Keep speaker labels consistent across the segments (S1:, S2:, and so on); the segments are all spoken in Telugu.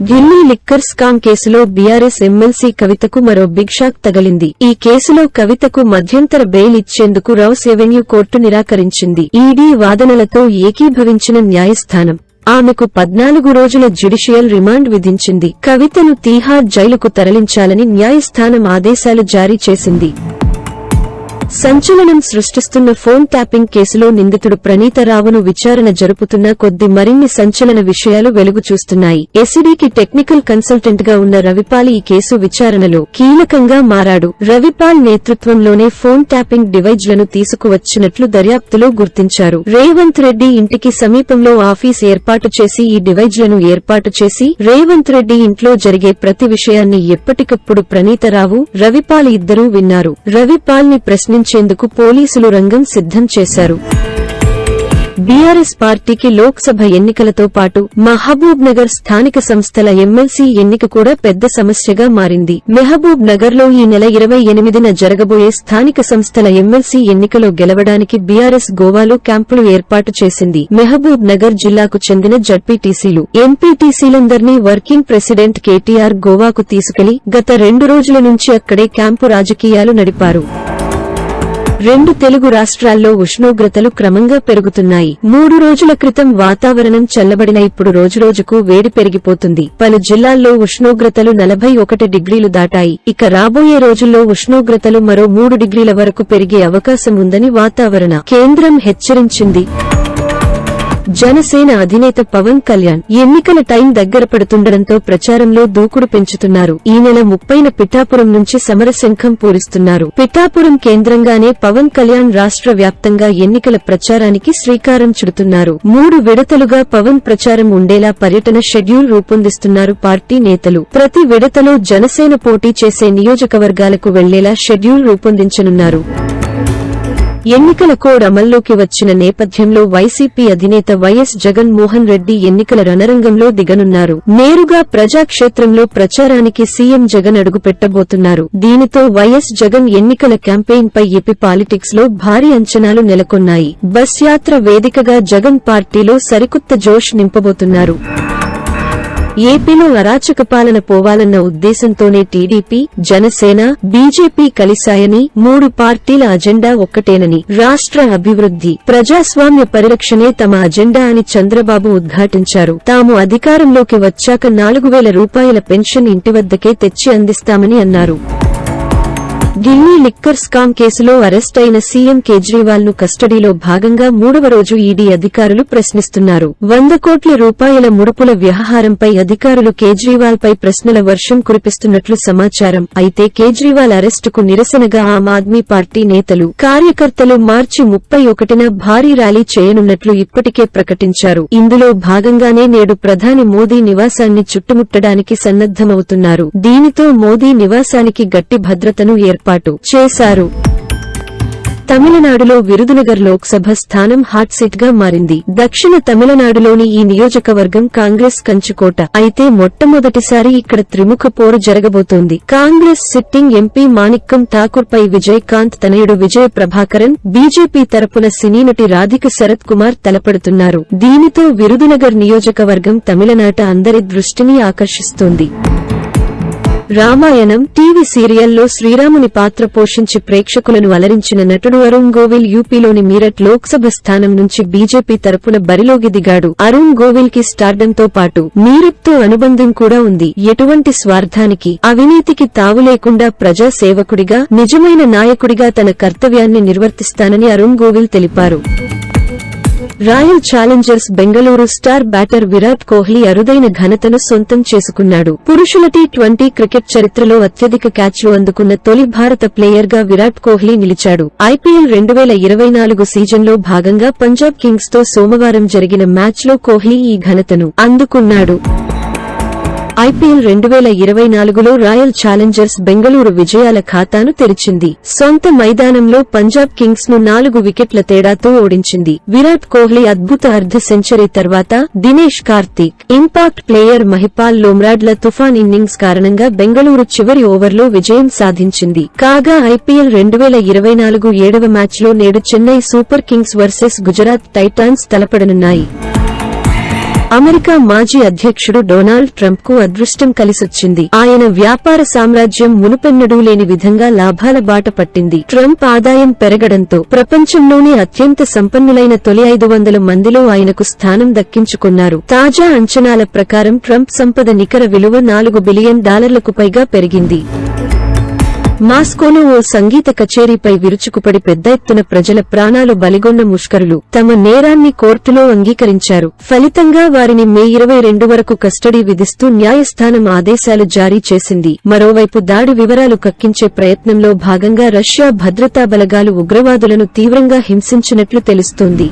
S1: ఢిల్లీ లిక్కర్ స్కామ్ కేసులో బీఆర్ఎస్ ఎమ్మెల్సీ కవితకు మరో బిగ్ షాక్ తగిలింది. ఈ కేసులో కవితకు మధ్యంతర బెయిల్ ఇచ్చేందుకు రౌస్ ఎవెన్యూ కోర్టు నిరాకరించింది. ఈడీ వాదనలతో ఏకీభవించిన న్యాయస్థానం ఆమెకు 14 రోజుల జ్యుడిషియల్ రిమాండ్ విధించింది. కవితను తీహార్ జైలుకు తరలించాలని న్యాయస్థానం ఆదేశాలు జారీ చేసింది. సంచలనం సృష్టిస్తున్న ఫోన్ ట్యాపింగ్ కేసులో నిందితుడు ప్రణీతరావును విచారణ జరుపుతున్న కొద్ది మరిన్ని సంచలన విషయాలు వెలుగు చూస్తున్నాయి. ఎసిడీకి టెక్నికల్ కన్సల్టెంట్ గా ఉన్న రవిపాల్ ఈ కేసు విచారణలో కీలకంగా మారాడు. రవిపాల్ నేతృత్వంలోనే ఫోన్ ట్యాపింగ్ డివైజ్లను తీసుకువచ్చినట్లు దర్యాప్తులో గుర్తించారు. రేవంత్ రెడ్డి ఇంటికి సమీపంలో ఆఫీస్ ఏర్పాటు చేసి ఈ డివైజ్లను ఏర్పాటు చేసి రేవంత్ రెడ్డి ఇంట్లో జరిగే ప్రతి విషయాన్ని ఎప్పటికప్పుడు ప్రణీతరావు, రవిపాల్ ఇద్దరూ విన్నారు. రవిపాల్ ని ప్రశ్నించేందుకు పోలీసులు రంగం సిద్ధం చేశారు. బీఆర్ఎస్ పార్టీకి లోక్సభ ఎన్నికలతో పాటు మహబూబ్ నగర్ స్థానిక సంస్థల ఎమ్మెల్సీ ఎన్నిక కూడా పెద్ద సమస్యగా మారింది. మహబూబ్ నగర్ లో ఈ నెల 28న జరగబోయే స్థానిక సంస్థల ఎమ్మెల్సీ ఎన్నికలో గెలవడానికి బీఆర్ఎస్ గోవాలో క్యాంపులు ఏర్పాటు చేసింది. మహబూబ్ నగర్ జిల్లాకు చెందిన జడ్పీటీసీలు, ఎంపీటీసీలందర్నీ వర్కింగ్ ప్రెసిడెంట్ కేటీఆర్ గోవాకు తీసుకెళ్లి గత 2 రోజుల నుంచి అక్కడే క్యాంపు రాజకీయాలు నడిపారు. 2 తెలుగు రాష్ట్రాల్లో ఉష్ణోగ్రతలు క్రమంగా పెరుగుతున్నాయి. 3 రోజుల క్రితం వాతావరణం చల్లబడిన ఇప్పుడు రోజురోజుకు వేడి పెరిగిపోతుంది. పలు జిల్లాల్లో ఉష్ణోగ్రతలు 41 డిగ్రీలు దాటాయి. ఇక రాబోయే రోజుల్లో ఉష్ణోగ్రతలు మరో 3 డిగ్రీల వరకు పెరిగే అవకాశం ఉందని వాతావరణ కేంద్రం హెచ్చరించింది. జనసేన అధినేత పవన్ కళ్యాణ్ ఎన్నికల టైం దగ్గర పడుతుండటంతో ప్రచారంలో దూకుడు పెంచుతున్నారు. ఈ నెల 30న పిఠాపురం నుంచి సమరశంఖం పూరిస్తున్నారు. పిఠాపురం కేంద్రంగానే పవన్ కళ్యాణ్ రాష్ట్ర వ్యాప్తంగా ఎన్నికల ప్రచారానికి శ్రీకారం చుడుతున్నారు. 3 విడతలుగా పవన్ ప్రచారం ఉండేలా పర్యటన షెడ్యూల్ రూపొందిస్తున్నారు పార్టీ నేతలు. ప్రతి విడతలో జనసేన పోటీ చేసే నియోజకవర్గాలకు వెళ్లేలా షెడ్యూల్ రూపొందించనున్నారు. ఎన్నికల కోడ్ అమల్లోకి వచ్చిన నేపథ్యంలో వైసీపీ అధినేత వైఎస్ జగన్ మోహన్ రెడ్డి ఎన్నికల రణరంగంలో దిగనున్నారు. నేరుగా ప్రజాక్షేత్రంలో ప్రచారానికి సీఎం జగన్ అడుగుపెట్టబోతున్నారు. దీనితో వైఎస్ జగన్ ఎన్నికల క్యాంపెయిన్ పై ఏపీ పాలిటిక్స్ లో భారీ అంచనాలు నెలకొన్నాయి. బస్ యాత్ర వేదికగా జగన్ పార్టీలో సరికొత్త జోష్ నింపబోతున్నారు. ఏపీలో అరాచక పాలన పోవాలన్న ఉద్దేశంతోనే టీడీపీ, జనసేన, బీజేపీ కలిశాయని, 3 పార్టీల అజెండా ఒక్కటేనని, రాష్ట్ర అభివృద్ధి, ప్రజాస్వామ్య పరిరక్షణే తమ అజెండా అని చంద్రబాబు ఉద్ఘాటించారు. తాము అధికారంలోకి వచ్చాక 4000 రూపాయల పెన్షన్ ఇంటివద్దకే తెచ్చి అందిస్తామని అన్నారు. ఢిల్లీ లిక్కర్ స్కామ్ కేసులో అరెస్ట్ అయిన సీఎం కేజ్రీవాల్ ను కస్టడీలో భాగంగా 3వ రోజు ఈడీ అధికారులు ప్రశ్నిస్తున్నారు. 100 కోట్ల రూపాయల ముడుపుల వ్యవహారంపై అధికారులు కేజ్రీవాల్ పై ప్రశ్నల వర్షం కురిపిస్తున్నట్లు సమాచారం. అయితే కేజ్రీవాల్ అరెస్టుకు నిరసనగా ఆమ్ ఆద్మీ పార్టీ నేతలు, కార్యకర్తలు మార్చి 31న భారీ ర్యాలీ చేయనున్నట్లు ఇప్పటికే ప్రకటించారు. ఇందులో భాగంగానే నేడు ప్రధాని మోదీ నివాసాన్ని చుట్టుముట్టడానికి సన్నద్దమవుతున్నారు. దీనితో మోదీ నివాసానికి గట్టి భద్రతను ఏర్పాటు చేశారు. తమిళనాడులో విరుదునగర్ లోక్సభ స్థానం హాట్ సీట్ గా మారింది. దక్షిణ తమిళనాడులోని ఈ నియోజకవర్గం కాంగ్రెస్ కంచుకోట. అయితే మొట్టమొదటిసారి ఇక్కడ త్రిముఖ పోరు జరగబోతోంది. కాంగ్రెస్ సిట్టింగ్ ఎంపీ మాణిక్కం ఠాకూర్ పై విజయకాంత్ తనయుడు విజయ ప్రభాకరన్, బీజేపీ తరపున సినీ నటి రాధిక శరత్ కుమార్ తలపడుతున్నారు. దీనితో విరుదునగర్ నియోజకవర్గం తమిళనాట అందరి దృష్టిని ఆకర్షిస్తోంది. రామాయణం టీవీ సీరియల్లో శ్రీరాముని పాత్ర పోషించి ప్రేక్షకులను అలరించిన నటుడు అరుణ్ గోవిల్ యూపీలోని మీరట్ లోక్సభ స్థానం నుంచి బీజేపీ తరపున బరిలోకి దిగాడు. అరుణ్ గోవిల్ కి స్టార్డంతో పాటు మీరట్ తో అనుబంధం కూడా ఉంది. ఎటువంటి స్వార్థానికి, అవినీతికి తావు లేకుండా ప్రజా సేవకుడిగా, నిజమైన నాయకుడిగా తన కర్తవ్యాన్ని నిర్వర్తిస్తానని అరుణ్ గోవిల్ తెలిపారు. Royal Challengers Bengaluru star batter Virat Kohli అరుదైన ఘనతను సొంతం చేసుకున్నాడు. పురుషుల టీ20 క్రికెట్ చరిత్రలో అత్యధిక క్యాచ్లు అందుకున్న తొలి భారత ప్లేయర్ గా విరాట్ కోహ్లీ నిలిచాడు. ఐపీఎల్ 2024 సీజన్లో భాగంగా పంజాబ్ కింగ్స్ తో సోమవారం జరిగిన మ్యాచ్లో కోహ్లీ ఈ ఘనతను అందుకున్నాడు. ఐపీఎల్ 2024లో రాయల్ ఛాలెంజర్స్ బెంగళూరు విజయాల ఖాతాను తెరిచింది. సొంత మైదానంలో పంజాబ్ కింగ్స్ ను 4 వికెట్ల తేడాతో ఓడించింది. విరాట్ కోహ్లీ అద్భుత అర్ధ సెంచరీ తర్వాత దినేష్ కార్తీక్, ఇంపాక్ట్ ప్లేయర్ మహిపాల్ లోమ్రాడ్ల తుఫాన్ ఇన్నింగ్స్ కారణంగా బెంగళూరు చివరి ఓవర్లో విజయం సాధించింది. కాగా ఐపీఎల్ 2024 7వ మ్యాచ్లో నేడు Chennai super kings versus Gujarat titans తలపడనున్నాయి. అమెరికా మాజీ అధ్యక్షుడు డొనాల్డ్ ట్రంప్ కు అదృష్టం కలిసొచ్చింది. ఆయన వ్యాపార సామ్రాజ్యం మునుపెన్నడూ లేని విధంగా లాభాల బాట పట్టింది. ట్రంప్ ఆదాయం పెరగడంతో ప్రపంచంలోని అత్యంత సంపన్నులైన తొలి 500 మందిలో ఆయనకు స్థానం దక్కించుకున్నారు. తాజా అంచనాల ప్రకారం ట్రంప్ సంపద నికర విలువ $4 బిలియన్ పైగా పెరిగింది. మాస్కోలో ఓ సంగీత కచేరీపై విరుచుకుపడి పెద్ద ఎత్తున ప్రజల ప్రాణాలు బలిగొన్న ముష్కరులు తమ నేరాన్ని కోర్టులో అంగీకరించారు. ఫలితంగా వారిని మే 22 వరకు కస్టడీ విధిస్తూ న్యాయస్థానం ఆదేశాలు జారీ చేసింది. మరోవైపు దాడి వివరాలు కక్కించే ప్రయత్నంలో భాగంగా రష్యా భద్రతా బలగాలు ఉగ్రవాదులను తీవ్రంగా హింసించినట్లు తెలుస్తోంది.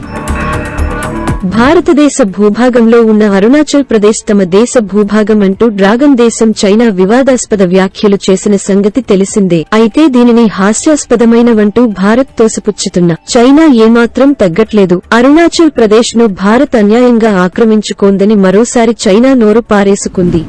S1: భారతదేశ భూభాగంలో ఉన్న అరుణాచల్ ప్రదేశ్ తమ దేశ భూభాగం అంటూ డ్రాగన్ దేశం చైనా వివాదాస్పద వ్యాఖ్యలు చేసిన సంగతి తెలిసిందే. అయితే దీనిని హాస్యాస్పదమైనవంటూ భారత్ తోసిపుచ్చుతున్న చైనా ఏమాత్రం తగ్గట్లేదు. అరుణాచల్ ప్రదేశ్ ను భారత్ అన్యాయంగా ఆక్రమించుకోందని మరోసారి చైనా నోరు పారేసుకుంది.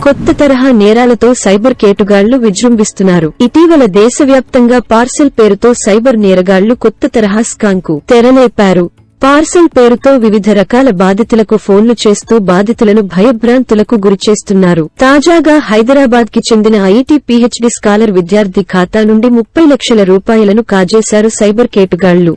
S1: కొత్త తరహా నేరాలతో సైబర్ కేటుగాళ్లు విజృంభిస్తున్నారు. ఇటీవల దేశవ్యాప్తంగా పార్సెల్ పేరుతో సైబర్ నేరగాళ్లు కొత్త తరహా స్కాంకు తెరలేపారు. పార్సెల్ పేరుతో వివిధ రకాల బాధితులకు ఫోన్లు చేస్తూ బాధితులను భయభ్రాంతులకు గురిచేస్తున్నారు. తాజాగా హైదరాబాద్ కి చెందిన ఐఐటీ పీహెచ్డీ స్కాలర్ విద్యార్థి ఖాతా నుండి 30 లక్షల రూపాయలను కాజేశారు సైబర్ కేటుగాళ్లు.